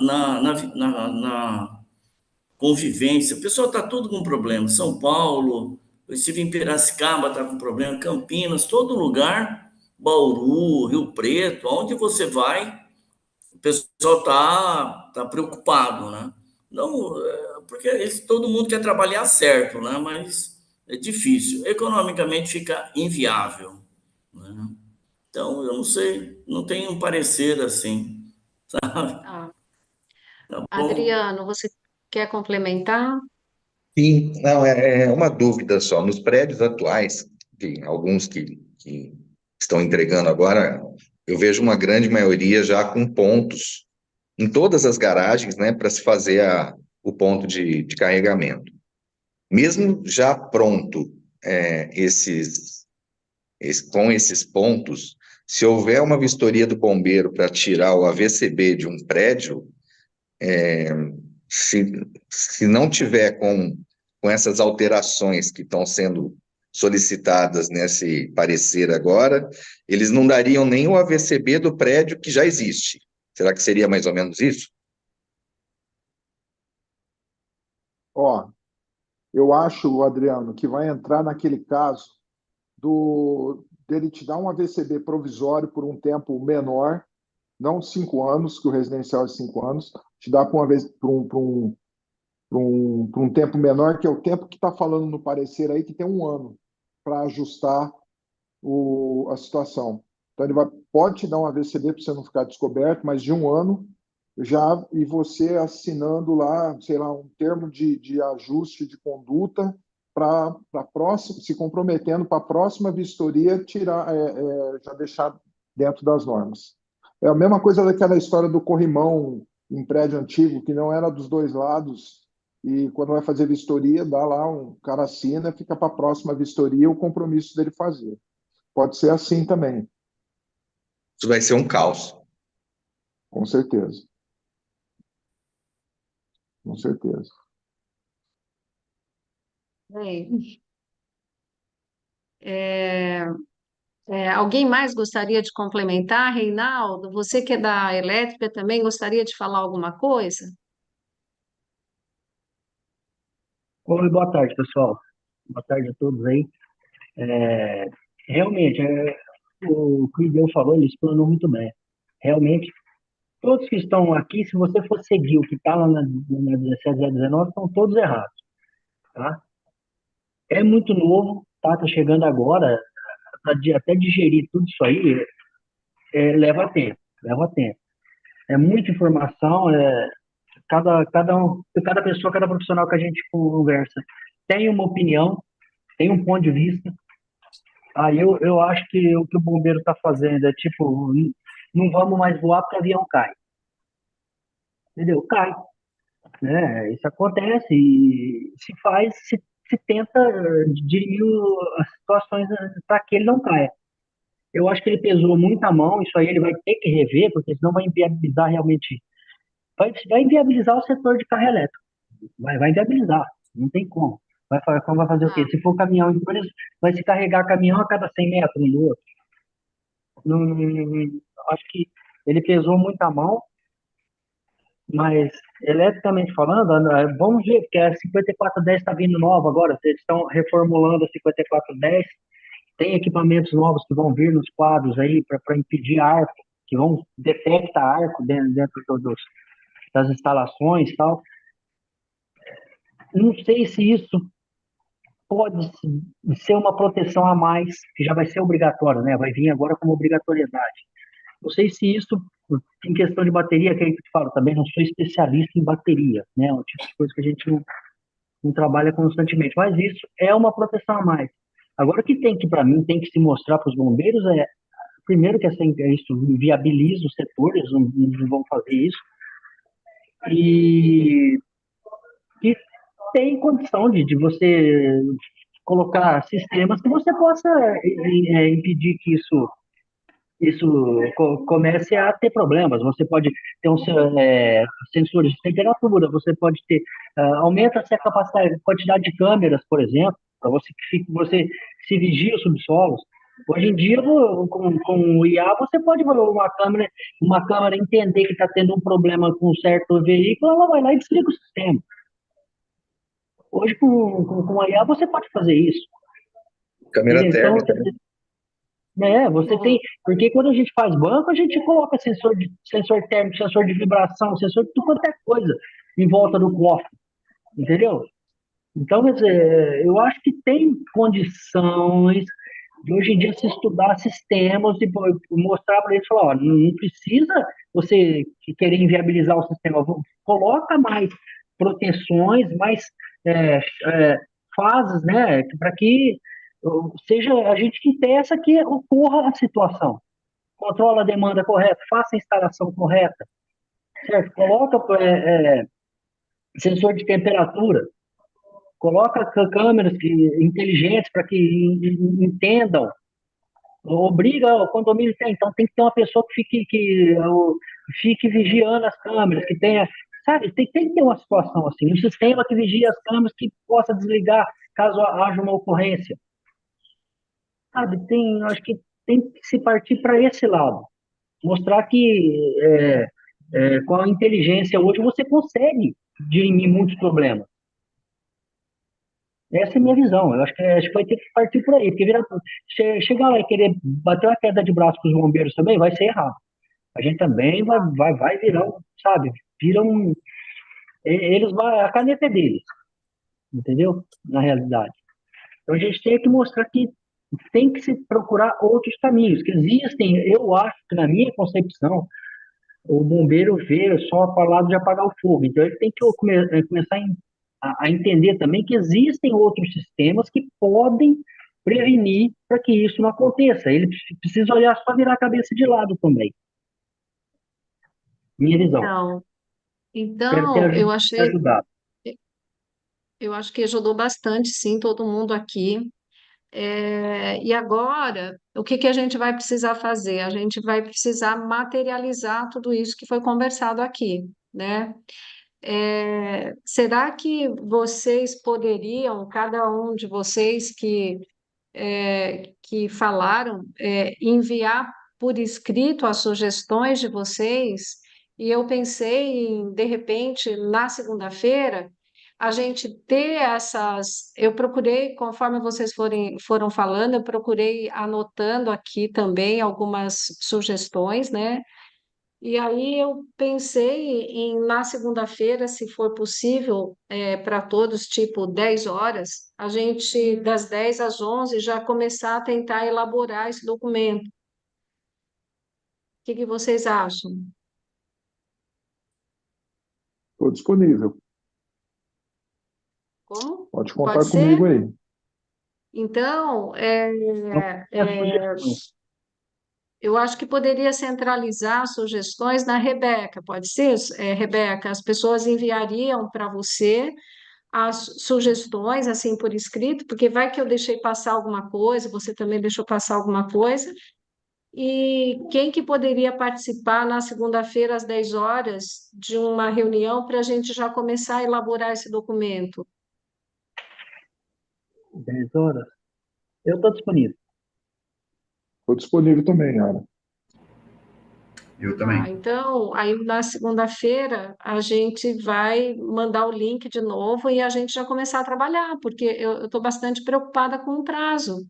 S1: convivência. O pessoal está tudo com problema. São Paulo, eu estive em Piracicaba, está com problema. Campinas, todo lugar, Bauru, Rio Preto, aonde você vai, o pessoal tá preocupado, né? Não, porque todo mundo quer trabalhar certo, né? Mas é difícil. Economicamente fica inviável, né? Então, eu não sei, não tenho um parecer assim, sabe?
S2: Tá.
S1: Tá bom?
S2: Adriano, você quer complementar?
S9: Sim, não, é uma dúvida só. Nos prédios atuais, alguns que estão entregando agora, eu vejo uma grande maioria já com pontos em todas as garagens, né, para se fazer o ponto de carregamento. Mesmo já pronto, com esses pontos, se houver uma vistoria do bombeiro para tirar o AVCB de um prédio, se, se não tiver com essas alterações que estão sendo solicitadas nesse parecer agora, eles não dariam nem o AVCB do prédio que já existe. Será que seria mais ou menos isso?
S7: Ó, eu acho, Adriano, que vai entrar naquele caso dele te dar um AVCB provisório por um tempo menor, não 5 anos, que o residencial é 5 anos, te dá por um tempo menor, que é o tempo que está falando no parecer aí, que tem 1 ano para ajustar a situação. Então, pode te dar um AVCB para você não ficar descoberto, mas de 1 ano já, e você assinando lá, sei lá, um termo de ajuste de conduta para próxima, se comprometendo para a próxima vistoria tirar, já deixar dentro das normas. É a mesma coisa daquela história do corrimão em prédio antigo, que não era dos dois lados, e quando vai fazer vistoria, dá lá, um cara assina, fica para a próxima vistoria o compromisso dele fazer. Pode ser assim também,
S9: Isso vai ser um caos.
S7: com certeza. Com certeza.
S2: Bem, alguém mais gostaria de complementar? Reinaldo, você que é da elétrica também gostaria de falar alguma coisa?
S10: Oi, boa tarde, pessoal. Boa tarde a todos aí. É, realmente, o que o Miguel falou, ele explanou muito bem. Realmente, todos que estão aqui, se você for seguir o que está lá na 1719, estão todos errados, tá? É muito novo, tá? Tá chegando agora, para até digerir tudo isso aí, leva tempo, leva tempo. É muita informação, cada pessoa, cada profissional que a gente conversa tem uma opinião, tem um ponto de vista. Aí eu acho que o que o bombeiro está fazendo é tipo, não vamos mais voar porque o avião cai. Entendeu? Cai. Né? Isso acontece e se tenta dirimir as situações para que ele não caia. Eu acho que ele pesou muito a mão, isso aí ele vai ter que rever, porque senão vai inviabilizar realmente. Vai inviabilizar o setor de carro elétrico. Vai inviabilizar, não tem como. Vai fazer o quê? Se for caminhão, então vai se carregar caminhão a cada 100 metros um do outro. Acho que ele pesou muito a mão, mas eletricamente falando, vamos ver, porque a 5410 está vindo nova agora, eles estão reformulando a 5410, tem equipamentos novos que vão vir nos quadros aí para impedir arco, que vão detectar arco dentro das instalações e tal. Não sei se isso pode ser uma proteção a mais, que já vai ser obrigatório, né? Vai vir agora como obrigatoriedade. Não sei se isso, em questão de bateria, que é que eu te falo, também não sou especialista em bateria, né? É um tipo de coisa que a gente não trabalha constantemente, mas isso é uma proteção a mais. Agora, o que tem que, para mim, tem que se mostrar para os bombeiros primeiro, que isso viabiliza o setor, eles não vão fazer isso, e que tem condição de você colocar sistemas que você possa impedir que isso comece a ter problemas. Você pode ter sensores de temperatura, você pode ter, aumenta-se a capacidade, a quantidade de câmeras, por exemplo, para você se vigia os subsolos. Hoje em dia, com o IA, você pode uma câmera entender que está tendo um problema com um certo veículo, ela vai lá e desliga o sistema. Hoje, com a IA, você pode fazer isso.
S9: Câmera
S10: Então,
S9: térmica, né?
S10: você tem. Porque quando a gente faz banco, a gente coloca sensor térmico, sensor de vibração, sensor de tudo quanto é coisa em volta do cofre. Entendeu? Então, quer dizer, eu acho que tem condições de hoje em dia se estudar sistemas e mostrar para eles, falar, ó, não precisa você querer inviabilizar o sistema, coloca mais proteções, mais é, é, fases, né, para que seja a gente que peça que ocorra a situação. Controla a demanda correta, faça a instalação correta, certo? Coloca sensor de temperatura, coloca câmeras inteligentes para que entendam, obriga o condomínio então tem que ter uma pessoa fique vigiando as câmeras, que tenha, sabe, tem que ter uma situação assim, um sistema que vigie as câmeras que possa desligar caso haja uma ocorrência, sabe, acho que tem que se partir para esse lado, mostrar que com a inteligência hoje você consegue dirimir muitos problemas. Essa é a minha visão. Eu acho que vai ter que partir por aí. Porque chegar lá e querer bater uma queda de braço com os bombeiros também vai ser errado. A gente também vai virar, sabe? Eles a caneta é deles. Entendeu? Na realidade. Então a gente tem que mostrar que tem que se procurar outros caminhos. Que existem, eu acho que na minha concepção, o bombeiro vê só para o lado de apagar o fogo. Então ele tem que começar a entender também que existem outros sistemas que podem prevenir para que isso não aconteça. Ele precisa olhar só virar a cabeça de lado também. Minha visão. Espero
S2: Então,
S10: ter ajudado.
S2: eu acho que ajudou bastante, sim, todo mundo aqui. E agora, o que que a gente vai precisar fazer? A gente vai precisar materializar tudo isso que foi conversado aqui, né? Será que vocês poderiam, cada um de vocês que falaram, enviar por escrito as sugestões de vocês? E eu pensei em, de repente, na segunda-feira, a gente ter essas. Eu procurei, conforme vocês foram falando, eu procurei anotando aqui também algumas sugestões, né? E aí eu pensei em, na segunda-feira, se for possível, para todos, tipo 10 horas, a gente, das 10 às 11 já começar a tentar elaborar esse documento. O que que vocês acham?
S7: Estou disponível.
S2: Como?
S7: Pode
S2: Pode
S7: contar
S2: ser?
S7: comigo aí.
S2: Então,
S10: É a sugestão.
S2: eu acho que poderia centralizar sugestões na Rebeca, pode ser, Rebeca? As pessoas enviariam para você as sugestões, assim, por escrito, porque vai que eu deixei passar alguma coisa, você também deixou passar alguma coisa, e quem que poderia participar na segunda-feira, às 10 horas, de uma reunião para a gente já começar a elaborar esse documento?
S10: 10 horas. Eu estou disponível.
S7: Estou disponível também, Ana.
S3: Eu
S2: Tá,
S3: também.
S2: então, aí na segunda-feira a gente vai mandar o link de novo e a gente já começar a trabalhar, porque eu estou bastante preocupada com o prazo.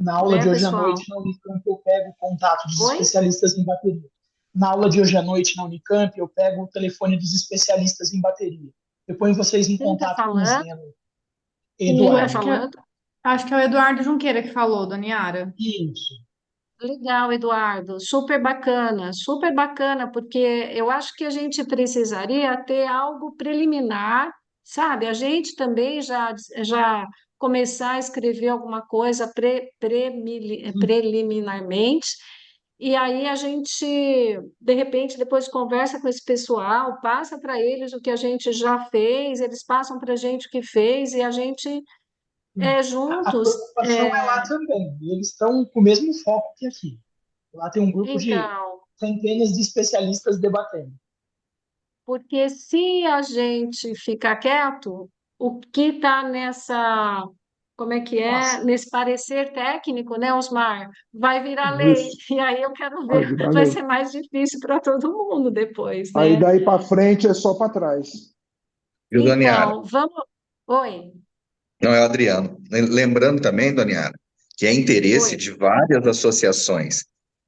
S8: Na aula
S2: né,
S8: de hoje à
S2: pessoal?
S8: noite na Unicamp eu pego o contato dos
S2: Oi?
S8: especialistas em bateria. Na aula de hoje à noite na Unicamp eu pego o telefone dos especialistas em bateria. Eu ponho vocês em
S2: Quem está
S8: contato com o
S2: falando?
S8: Zeno,
S2: Quem está
S8: Eduardo.
S2: falando?
S6: Acho que é o Eduardo Junqueira que falou, Doniara.
S8: Isso.
S2: Legal, Eduardo, super bacana, porque eu acho que a gente precisaria ter algo preliminar, sabe? A gente também já começar a escrever alguma coisa preliminarmente, e aí a gente, de repente, depois conversa com esse pessoal, passa para eles o que a gente já fez, eles passam para a gente o que fez, e a gente,
S8: A
S2: juntos,
S8: preocupação é lá também. E eles estão com o mesmo foco que aqui. Lá tem um grupo de
S2: então.
S8: centenas de especialistas debatendo.
S2: Porque se a gente ficar quieto, o que está nessa, como é que é?
S8: Nossa,
S2: Nesse parecer técnico, né, Osmar? Vai virar lei.
S7: Isso,
S2: E aí eu quero
S7: vai
S2: ver,
S7: virar
S2: vai
S7: lei.
S2: ser mais difícil para todo mundo depois,
S7: Aí
S2: né?
S7: daí para frente é só para trás.
S9: Viu, Doniara?
S2: Então, vamos. Oi,
S9: Não, é o Adriano. Lembrando também, Doniara, que é interesse
S2: oi.
S9: de várias associações,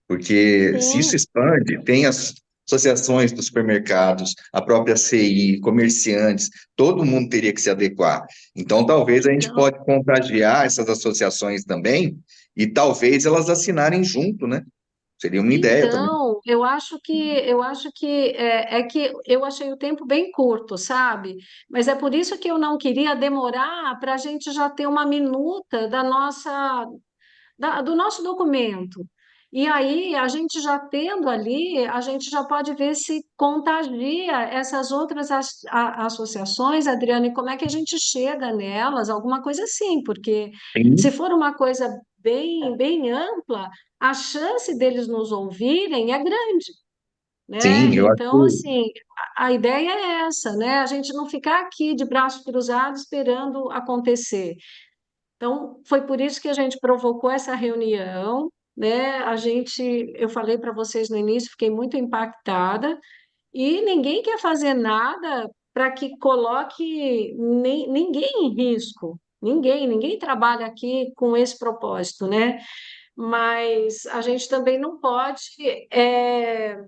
S9: porque se isso
S2: Sim,
S9: expande, tem as associações dos supermercados, a própria CI, comerciantes, todo mundo teria que se adequar. Então, talvez a gente
S2: então.
S9: pode contagiar essas associações também, e talvez elas assinarem junto, né? Seria uma ideia também.
S2: Então, eu acho que é que eu achei o tempo bem curto, sabe? Mas é por isso que eu não queria demorar para a gente já ter uma minuta do nosso documento. E aí, a gente já tendo ali, a gente já pode ver se contagia essas outras associações, Adriana, e como é que a gente chega nelas, alguma coisa assim, porque se
S9: Sim,
S2: for uma coisa bem ampla, a chance deles nos ouvirem é grande, né?
S9: sim, eu acho
S2: Então, assim, a ideia é essa, né? A gente não ficar aqui de braços cruzados esperando acontecer. Então, foi por isso que a gente provocou essa reunião, né? Eu falei para vocês no início, fiquei muito impactada, e ninguém quer fazer nada para que coloque ninguém em risco. Ninguém trabalha aqui com esse propósito, né? Mas a gente também não pode. é,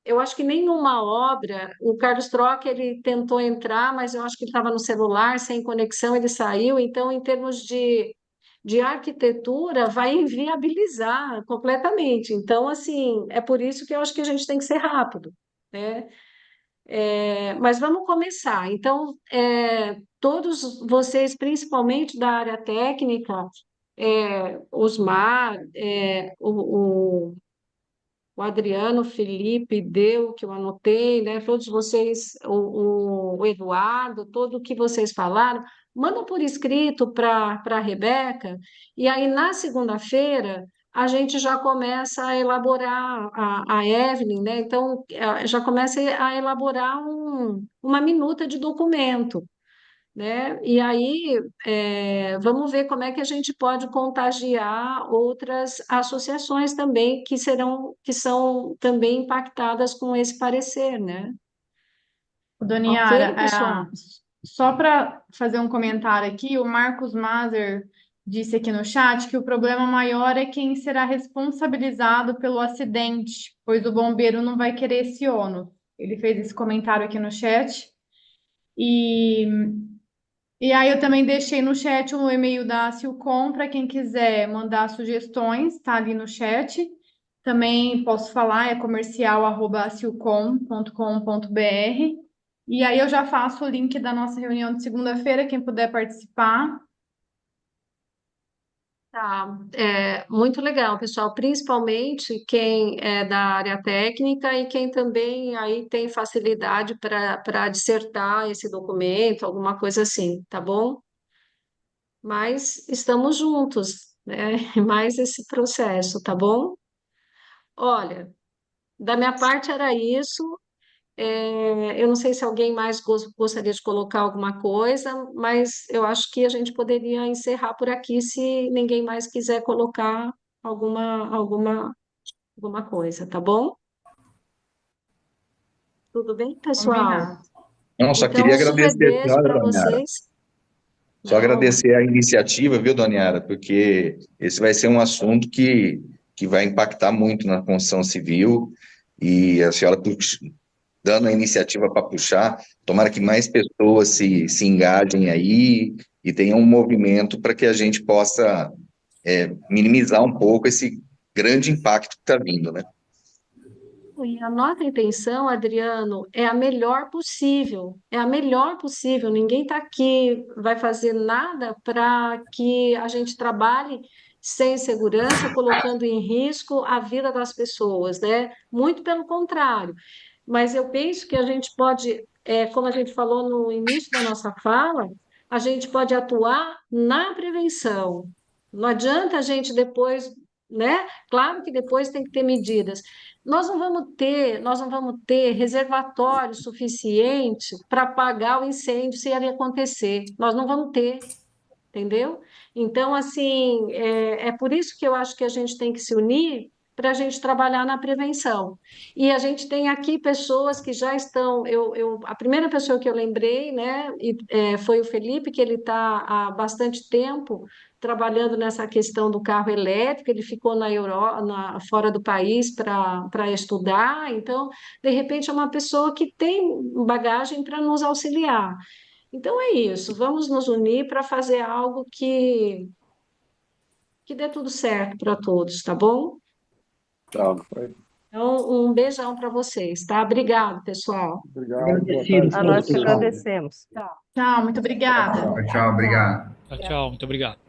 S2: eu acho que nenhuma obra, o Carlos Troca, ele tentou entrar, mas eu acho que ele estava no celular, sem conexão, ele saiu. Então, em termos de arquitetura, vai inviabilizar completamente. Então, assim, é por isso que eu acho que a gente tem que ser rápido, né? Mas vamos começar. Então, todos vocês, principalmente da área técnica, Osmar, o Adriano, o Felipe, Deu, que eu anotei, né? Todos vocês, o Eduardo, tudo o que vocês falaram, manda por escrito para a Rebeca, e aí na segunda-feira a gente já começa a elaborar, a Evelyn, né? Então, já começa a elaborar uma minuta de documento, né? E aí, vamos ver como é que a gente pode contagiar outras associações também que são também impactadas com esse parecer, né? Ok,
S6: Doniara,
S2: pessoal?
S6: só para fazer um comentário aqui, o Marcos Mazer disse aqui no chat que o problema maior é quem será responsabilizado pelo acidente, pois o bombeiro não vai querer esse ônus. Ele fez esse comentário aqui no chat. E, e aí eu também deixei no chat o e-mail da Silcom para quem quiser mandar sugestões, tá ali no chat. Também posso falar, é comercial@silcom.com.br. E aí eu já faço o link da nossa reunião de segunda-feira, quem puder participar.
S2: Tá, muito legal, pessoal, principalmente quem é da área técnica e quem também aí tem facilidade para dissertar esse documento, alguma coisa assim, tá bom? Mas estamos juntos, né? Mais esse processo, tá bom? Olha, da minha parte era isso. Eu não sei se alguém mais gostaria de colocar alguma coisa, mas eu acho que a gente poderia encerrar por aqui se ninguém mais quiser colocar alguma coisa, tá bom? Tudo bem, pessoal?
S6: Combinado.
S9: não, só
S2: Então,
S9: queria
S2: um super
S9: agradecer,
S2: beijo
S9: senhora
S2: para
S9: Doniara.
S2: vocês.
S9: Só
S2: Não,
S9: agradecer a iniciativa, viu, Dona Yara, porque esse vai ser um assunto que vai impactar muito na construção civil e a senhora dando a iniciativa para puxar, tomara que mais pessoas se engajem aí e tenham um movimento para que a gente possa minimizar um pouco esse grande impacto que está vindo, né?
S2: e a nossa intenção, Adriano, é a melhor possível, é a melhor possível. Ninguém está aqui, vai fazer nada para que a gente trabalhe sem segurança, colocando em risco a vida das pessoas, né? Muito pelo contrário. Mas eu penso que a gente pode, como a gente falou no início da nossa fala, a gente pode atuar na prevenção. Não adianta a gente depois, né? Claro que depois tem que ter medidas. Nós não vamos ter reservatório suficiente para apagar o incêndio se ele acontecer. Nós não vamos ter, entendeu? Então, assim, é por isso que eu acho que a gente tem que se unir para a gente trabalhar na prevenção. E a gente tem aqui pessoas que já estão. A primeira pessoa que eu lembrei, né, foi o Felipe, que ele está há bastante tempo trabalhando nessa questão do carro elétrico, ele ficou fora do país para estudar, então, de repente, é uma pessoa que tem bagagem para nos auxiliar. Então é isso, vamos nos unir para fazer algo que dê tudo certo para todos, tá bom?
S7: Tá.
S2: Então, um beijão para vocês, tá? Obrigado, pessoal.
S7: Obrigado, boa
S10: Agradecido
S7: tarde
S4: A
S7: a
S4: nós
S7: todos,
S4: que
S7: pessoal.
S4: agradecemos.
S6: Tchau, muito obrigada.
S3: Tchau, obrigado.
S11: Tchau, muito obrigado.